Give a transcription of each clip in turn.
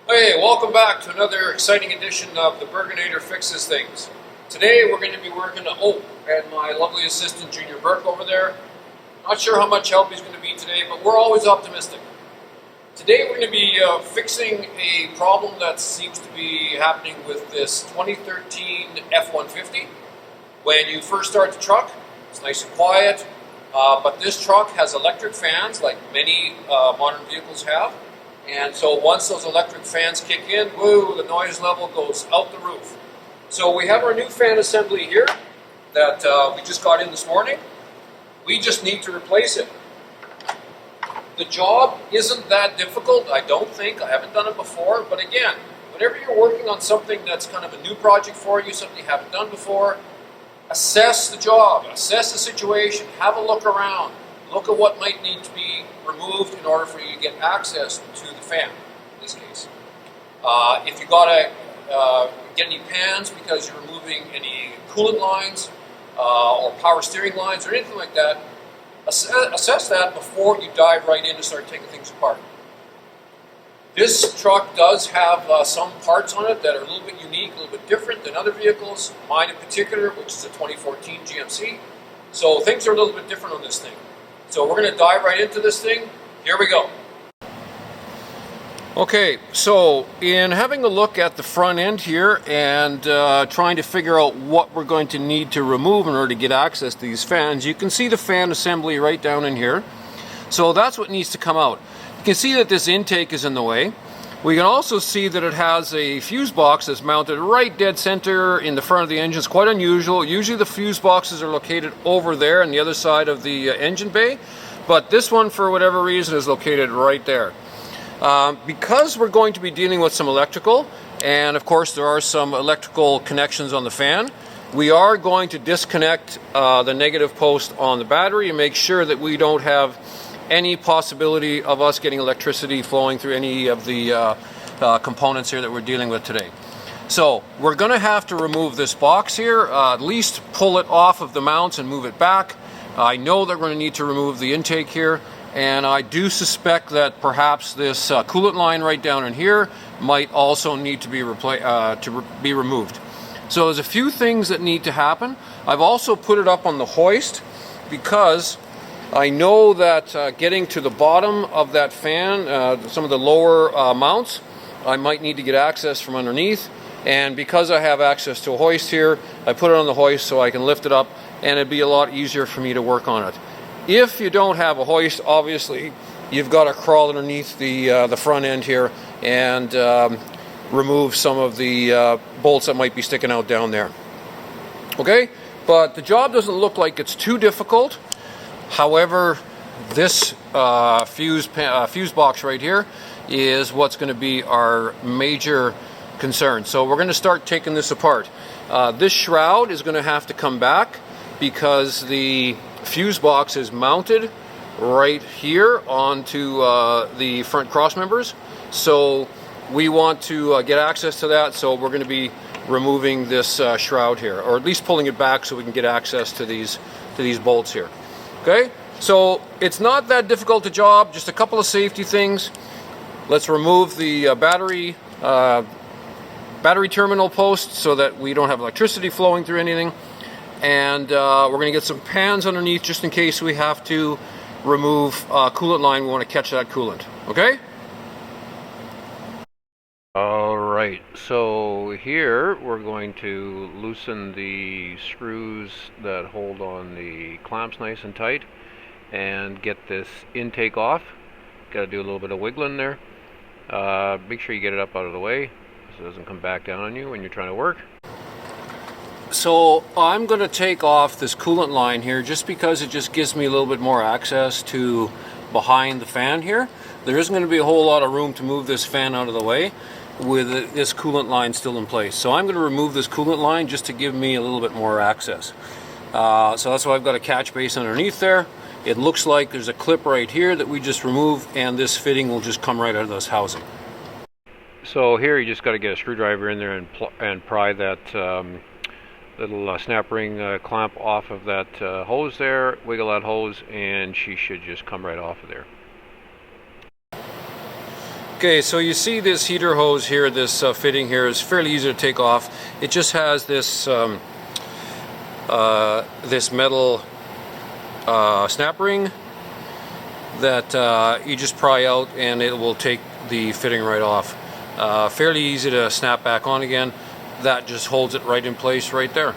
Hey, welcome back to another exciting edition of the Burgonator Fixes Things. Today we're going to be working and my lovely assistant Junior Burke over there. Not sure how much help he's going to be today, but we're always optimistic. Today we're going to be fixing a problem that seems to be happening with this 2013 F150. When you first start the truck, it's nice and quiet, but this truck has electric fans like many modern vehicles have. And so once those electric fans kick in, woo, the noise level goes out the roof. So we have our new fan assembly here that we just got in this morning. We just need to replace it. The job isn't that difficult, I don't think. I haven't done it before. But again, whenever you're working on something that's kind of a new project for you, something you haven't done before, assess the job, assess the situation, have a look around. Look at what might need to be removed in order for you to get access to the fan, in this case. If you got to get any pans because you're removing any coolant lines or power steering lines or anything like that, assess that before you dive right in and start taking things apart. This truck does have some parts on it that are a little bit unique, a little bit different than other vehicles, mine in particular, which is a 2014 GMC. So things are a little bit different on this thing. So we're going to dive right into this thing. Here we go. Okay, so in having a look at the front end here and trying to figure out what we're going to need to remove in order to get access to these fans, you can see the fan assembly right down in here. So that's what needs to come out. You can see that this intake is in the way. We can also see that it has a fuse box that's mounted right dead center in the front of the engine. It's quite unusual. Usually the fuse boxes are located over there on the other side of the engine bay, but this one, for whatever reason, is located right there. Because we're going to be dealing with some electrical, and of course there are some electrical connections on the fan, we are going to disconnect the negative post on the battery and make sure that we don't have any possibility of us getting electricity flowing through any of the components here that we're dealing with today. So we're going to have to remove this box here, at least pull it off of the mounts and move it back. I know that we're going to need to remove the intake here, and I do suspect that perhaps this coolant line right down in here might also need to be removed. So there's a few things that need to happen. I've also put it up on the hoist because I know that getting to the bottom of that fan, some of the lower mounts, I might need to get access from underneath. And because I have access to a hoist here, I put it on the hoist so I can lift it up, and it'd be a lot easier for me to work on it. If you don't have a hoist, obviously, you've got to crawl underneath the front end here and remove some of the bolts that might be sticking out down there. Okay, but the job doesn't look like it's too difficult. However, this fuse box right here is what's going to be our major concern. So we're going to start taking this apart. This shroud is going to have to come back because the fuse box is mounted right here onto the front cross members. So we want to get access to that, so we're going to be removing this shroud here, or at least pulling it back so we can get access to these bolts here. Okay, so it's not that difficult a job, just a couple of safety things. Let's remove the battery terminal post so that we don't have electricity flowing through anything. And we're going to get some pans underneath just in case we have to remove coolant line. We want to catch that coolant. Okay? Alright, so here we're going to loosen the screws that hold on the clamps nice and tight and get this intake off. Got to do a little bit of wiggling there. Make sure you get it up out of the way so it doesn't come back down on you when you're trying to work. So I'm going to take off this coolant line here just because it just gives me a little bit more access to behind the fan here. There isn't going to be a whole lot of room to move this fan out of the way with this coolant line still in place. So I'm going to remove this coolant line just to give me a little bit more access. So that's why I've got a catch base underneath there. It looks like there's a clip right here that we just removed, and this fitting will just come right out of this housing. So here you just got to get a screwdriver in there and pry that little snap ring clamp off of that hose there, wiggle that hose, and she should just come right off of there. Okay, so you see this heater hose here, this fitting here is fairly easy to take off. It just has this this metal snap ring that you just pry out and it will take the fitting right off. Fairly easy to snap back on again. That just holds it right in place right there.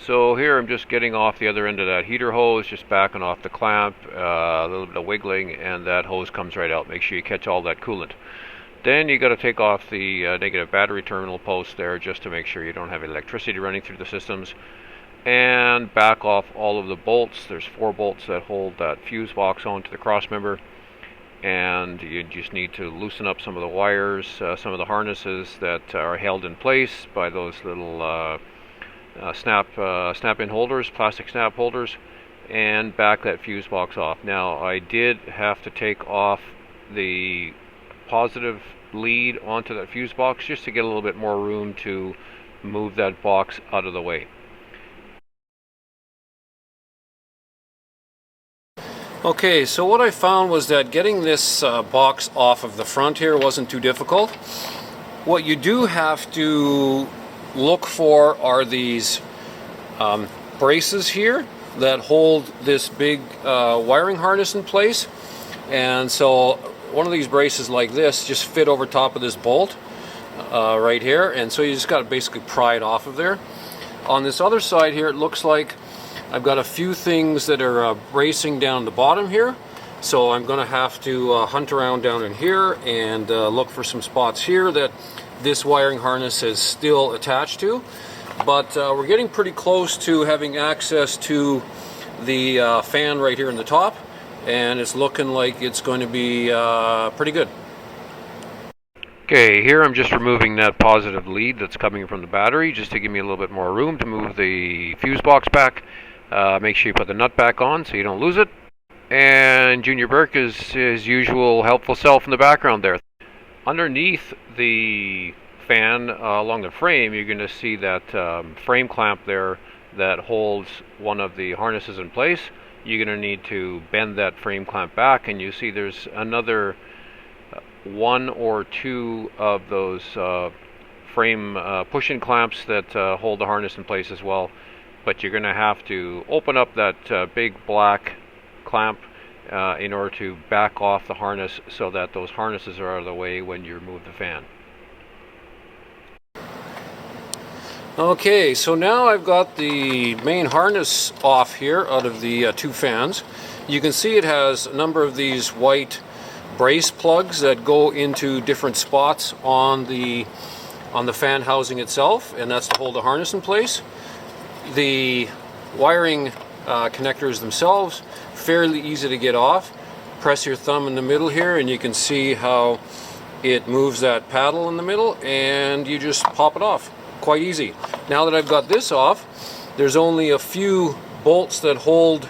So here I'm just getting off the other end of that heater hose, just backing off the clamp, a little bit of wiggling, and that hose comes right out. Make sure you catch all that coolant. Then you got to take off the negative battery terminal post there just to make sure you don't have electricity running through the systems. And back off all of the bolts. There's 4 bolts that hold that fuse box onto the cross member. And you just need to loosen up some of the wires, some of the harnesses that are held in place by those little snap-in holders, plastic snap holders, and back that fuse box off. Now I did have to take off the positive lead onto that fuse box just to get a little bit more room to move that box out of the way. Okay, so what I found was that getting this box off of the front here wasn't too difficult. What you do have to look for are these braces here that hold this big wiring harness in place. And so one of these braces like this just fit over top of this bolt right here, and so you just got to basically pry it off of there. On this other side here, it looks like I've got a few things that are bracing down the bottom here, so I'm going to have to hunt around down in here and look for some spots here that this wiring harness is still attached to. But we're getting pretty close to having access to the fan right here in the top, and it's looking like it's going to be pretty good. Okay, here I'm just removing that positive lead that's coming from the battery just to give me a little bit more room to move the fuse box back. Make sure you put the nut back on so you don't lose it. And Junior Burke is his usual helpful self in the background there. Underneath the fan along the frame, you're going to see that frame clamp there that holds one of the harnesses in place. You're going to need to bend that frame clamp back, and you see there's another 1 or 2 of those frame push-in clamps that hold the harness in place as well. But you're going to have to open up that big black clamp in order to back off the harness so that those harnesses are out of the way when you remove the fan. Okay, so now I've got the main harness off here out of the 2 fans. You can see it has a number of these white brace plugs that go into different spots on the fan housing itself, and that's to hold the harness in place. The wiring connectors themselves, fairly easy to get off. Press your thumb in the middle here and you can see how it moves that paddle in the middle, and you just pop it off. Quite easy. Now that I've got this off, there's only a few bolts that hold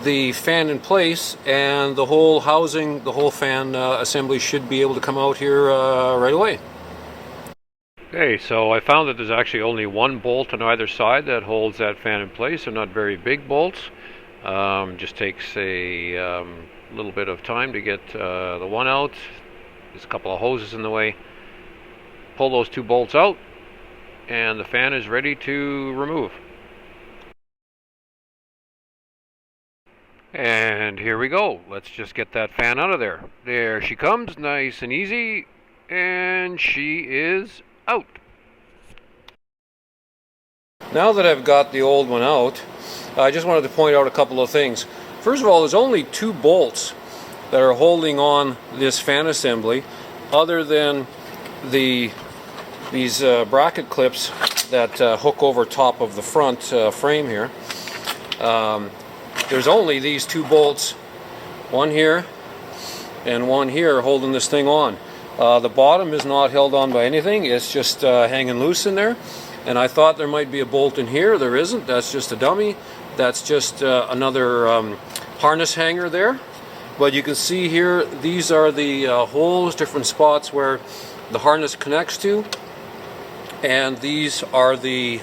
the fan in place, and the whole housing, the whole fan assembly should be able to come out here right away. Okay, so I found that there's actually only 1 bolt on either side that holds that fan in place. They're not very big bolts. Just takes a little bit of time to get the one out. There's a couple of hoses in the way. Pull those 2 bolts out, and the fan is ready to remove. And here we go. Let's just get that fan out of there. There she comes, nice and easy, and she is out. Now that I've got the old one out, I just wanted to point out a couple of things. First of all, there's only 2 bolts that are holding on this fan assembly, other than these bracket clips that hook over top of the front frame here. There's only these 2 bolts, one here and one here, holding this thing on. The bottom is not held on by anything, it's just hanging loose in there. And I thought there might be a bolt in here. There isn't. That's just a dummy. That's just another harness hanger there. But you can see here, these are the holes, different spots where the harness connects to. And these are the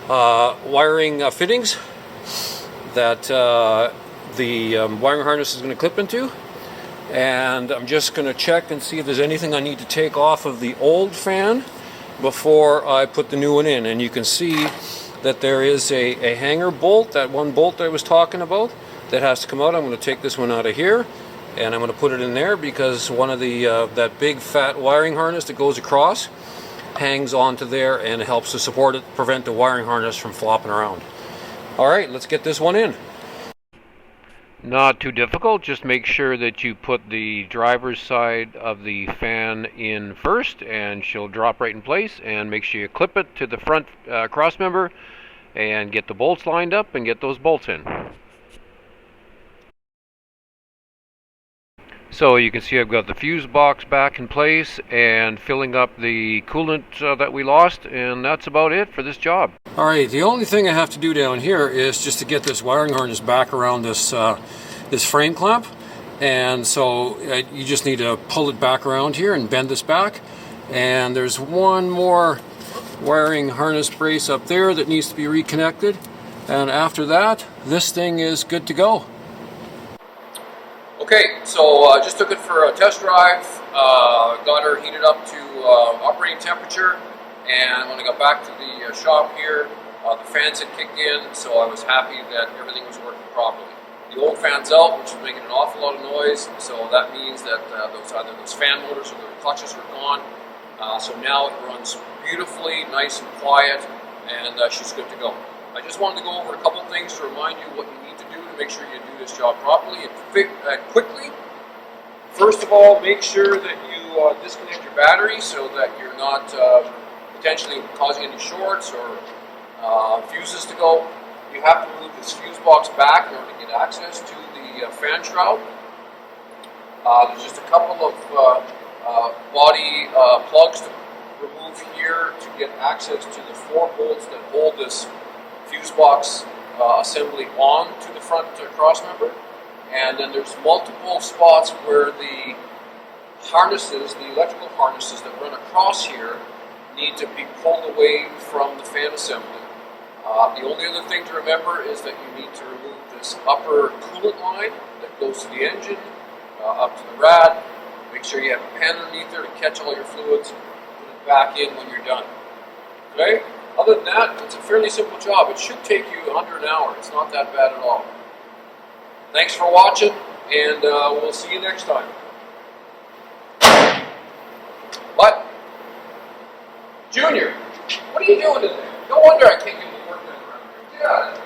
wiring fittings that the wiring harness is going to clip into. And I'm just going to check and see if there's anything I need to take off of the old fan before I put the new one in. And you can see that there is a hanger bolt, that one bolt I was talking about, that has to come out. I'm going to take this one out of here and I'm going to put it in there because one of the that big fat wiring harness that goes across hangs onto there and it helps to support it, prevent the wiring harness from flopping around. Alright, let's get this one in. Not too difficult, just make sure that you put the driver's side of the fan in first and she'll drop right in place, and make sure you clip it to the front cross member and get the bolts lined up and get those bolts in. So you can see I've got the fuse box back in place and filling up the coolant that we lost, and that's about it for this job. Alright, the only thing I have to do down here is just to get this wiring harness back around this this frame clamp, and so you just need to pull it back around here and bend this back, and there's one more wiring harness brace up there that needs to be reconnected, and after that this thing is good to go. Okay, so I just took it for a test drive, got her heated up to operating temperature, and when I got back to the shop here, the fans had kicked in, so I was happy that everything was working properly. The old fan's out, which is making an awful lot of noise, so that means that either those fan motors or the clutches are gone. So now it runs beautifully, nice and quiet, and she's good to go. I just wanted to go over a couple things to remind you what you need to do to make sure you do this job properly and quickly. First of all, make sure that you disconnect your battery so that you're not potentially causing any shorts or fuses to go. You have to move this fuse box back in order to get access to the fan shroud. There's just a couple of body plugs to remove here to get access to the 4 bolts that hold this fuse box assembly on to the front cross member. And then there's multiple spots where the harnesses, the electrical harnesses that run across here, need to be pulled away from the fan assembly. The only other thing to remember is that you need to remove this upper coolant line that goes to the engine, up to the rad. Make sure you have a pan underneath there to catch all your fluids, put it back in when you're done. Okay? Other than that, it's a fairly simple job. It should take you under an hour. It's not that bad at all. Thanks for watching, and we'll see you next time. What? Junior, what are you doing in there? No wonder I can't get the work done around here. Get out of here.